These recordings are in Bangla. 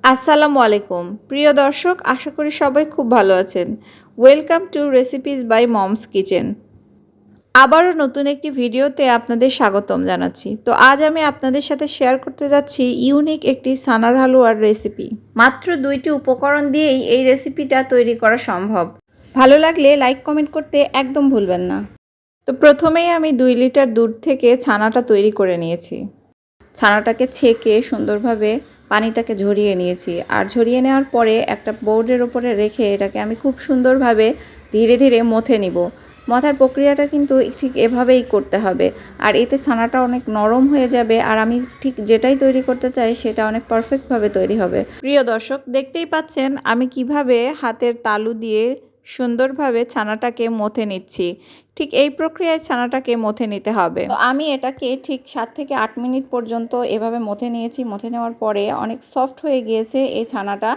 আসসালামু আলাইকুম প্রিয় দর্শক, আশা করি সবাই খুব ভালো আছেন। Welcome to recipes by mom's kitchen. আবারও নতুন একটি ভিডিওতে আপনাদের স্বাগতম জানাচ্ছি। তো আজ আমি আপনাদের সাথে শেয়ার করতে যাচ্ছি ইউনিক একটি সানার হালুয়ার রেসিপি। মাত্র 2টি উপকরণ দিয়েই এই রেসিপিটা তৈরি করা সম্ভব। ভালো লাগলে লাইক কমেন্ট করতে একদম ভুলবেন না। তো প্রথমেই আমি 2 লিটার দুধ থেকে ছানাটা তৈরি করে নিয়েছি। ছানাটাকে ছেঁকে সুন্দরভাবে পানিটাকে ঝরিয়ে নিয়েছি। আর ঝরিয়ে নেওয়ার পরে একটা বোর্ডের ওপরে রেখে এটাকে আমি খুব সুন্দরভাবে ধীরে ধীরে মথে নিব। মথার প্রক্রিয়াটা কিন্তু ঠিক এভাবেই করতে হবে। আর এতে ছানাটা অনেক নরম হয়ে যাবে, আর আমি ঠিক যেটাই তৈরি করতে চাই সেটা অনেক পারফেক্টভাবে তৈরি হবে। প্রিয় দর্শক, দেখতেই পাচ্ছেন আমি কিভাবে হাতের তালু দিয়ে সুন্দরভাবে ছানাটাকে মথে নিচ্ছি। ঠিক এই প্রক্রিয়ায় ছানাটাকে মথে নিতে হবে। তো আমি এটাকে ঠিক 7 থেকে 8 মিনিট পর্যন্ত এভাবে মথে নিয়েছি। মথে নেওয়ার পরে অনেক সফট হয়ে গিয়েছে এই ছানাটা।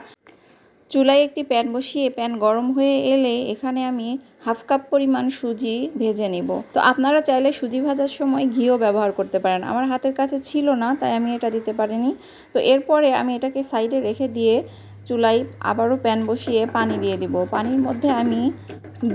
চুলায় একটি প্যান বসিয়ে প্যান গরম হয়ে এলে এখানে আমি হাফ কাপ পরিমাণ সুজি ভেজে নিব। তো আপনারা চাইলে সুজি ভাজার সময় ঘিও ব্যবহার করতে পারেন। আমার হাতের কাছে ছিল না, তাই আমি এটা দিতে পারিনি। তো এরপরে আমি এটাকে সাইডে রেখে দিয়ে চুলায় আবারও প্যান বসিয়ে পানি দিয়ে দিব। পানির মধ্যে আমি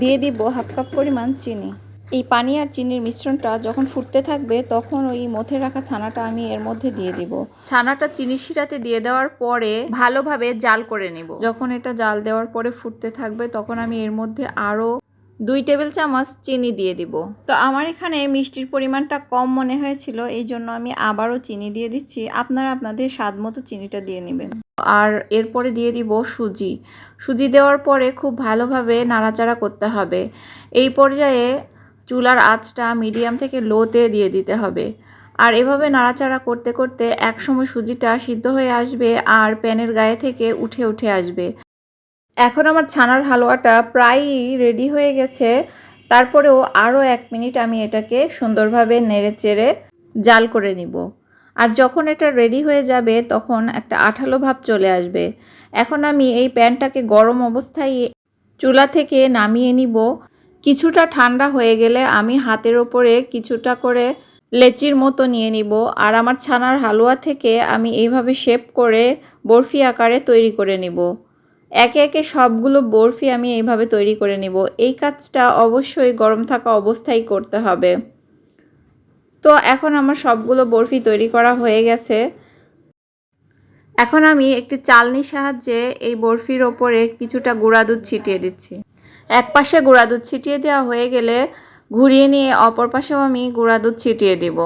দিয়ে দিব হাফ কাপ পরিমাণ চিনি। এই পানি আর চিনির মিশ্রণটা যখন ফুটতে থাকবে তখন ওই মথে রাখা ছানাটা আমি এর মধ্যে দিয়ে দিব। ছানাটা চিনি শিরাতে দিয়ে দেওয়ার পরে ভালোভাবে জাল করে নেব। যখন এটা জাল দেওয়ার পরে ফুটতে থাকবে তখন আমি এর মধ্যে আরও 2 টেবিল চামচ চিনি দিয়ে দিব। তো আমার এখানে মিষ্টির পরিমাণটা কম মনে হয়েছিল, এই জন্য আমি আবারও চিনি দিয়ে দিচ্ছি। আপনারা আপনাদের স্বাদ মতো চিনিটা দিয়ে নেবেন। আর এরপরে দিয়ে দিব সুজি। সুজি দেওয়ার পরে খুব ভালোভাবে নাড়াচাড়া করতে হবে। এই পর্যায়ে চুলার আঁচটা মিডিয়াম থেকে লোতে দিয়ে দিতে হবে। আর এভাবে নাড়াচাড়া করতে করতে একসময় সুজিটা সিদ্ধ হয়ে আসবে আর প্যানের গায়ে থেকে উঠে উঠে আসবে। এখন আমার ছানার হালুয়াটা প্রায়ই রেডি হয়ে গেছে। তারপরেও আরও 1 মিনিট আমি এটাকে সুন্দরভাবে নেড়েচেড়ে জাল করে নিব। আর যখন এটা রেডি হয়ে যাবে তখন একটা আঠালো ভাব চলে আসবে। এখন আমি এই প্যানটাকে গরম অবস্থায় চুলা থেকে নামিয়ে নিব। কিছুটা ঠান্ডা হয়ে গেলে আমি হাতের ওপরে কিছুটা করে লেচির মতো নিয়ে নিব। আর আমার ছানার হালুয়া থেকে আমি এইভাবে শেপ করে বরফি আকারে তৈরি করে নিব। একে একে সবগুলো বরফি আমি এইভাবে তৈরি করে নিব। এই কাজটা অবশ্যই গরম থাকা অবস্থায় করতে হবে। তো এখন আমার সবগুলো বরফি তৈরি করা হয়ে গেছে। এখন আমি একটি চালনির সাহায্যে এই বরফির ওপরে কিছুটা গুঁড়া দুধ ছিটিয়ে দিচ্ছি। এক পাশে গুঁড়া দুধ ছিটিয়ে দেওয়া হয়ে গেলে ঘুরিয়ে নিয়ে অপর পাশেও আমি গুঁড়া দুধ ছিটিয়ে দেব।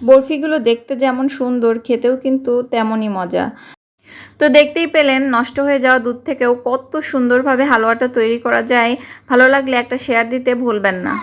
বরফিগুলো দেখতে যেমন সুন্দর, খেতেও কিন্তু তেমনই মজা। তো দেখতেই পেলেন নষ্ট হয়ে যাওয়া দুধ থেকেও কত সুন্দরভাবে হালুয়াটা তৈরি করা যায়। ভালো লাগলে একটা শেয়ার দিতে ভুলবেন না।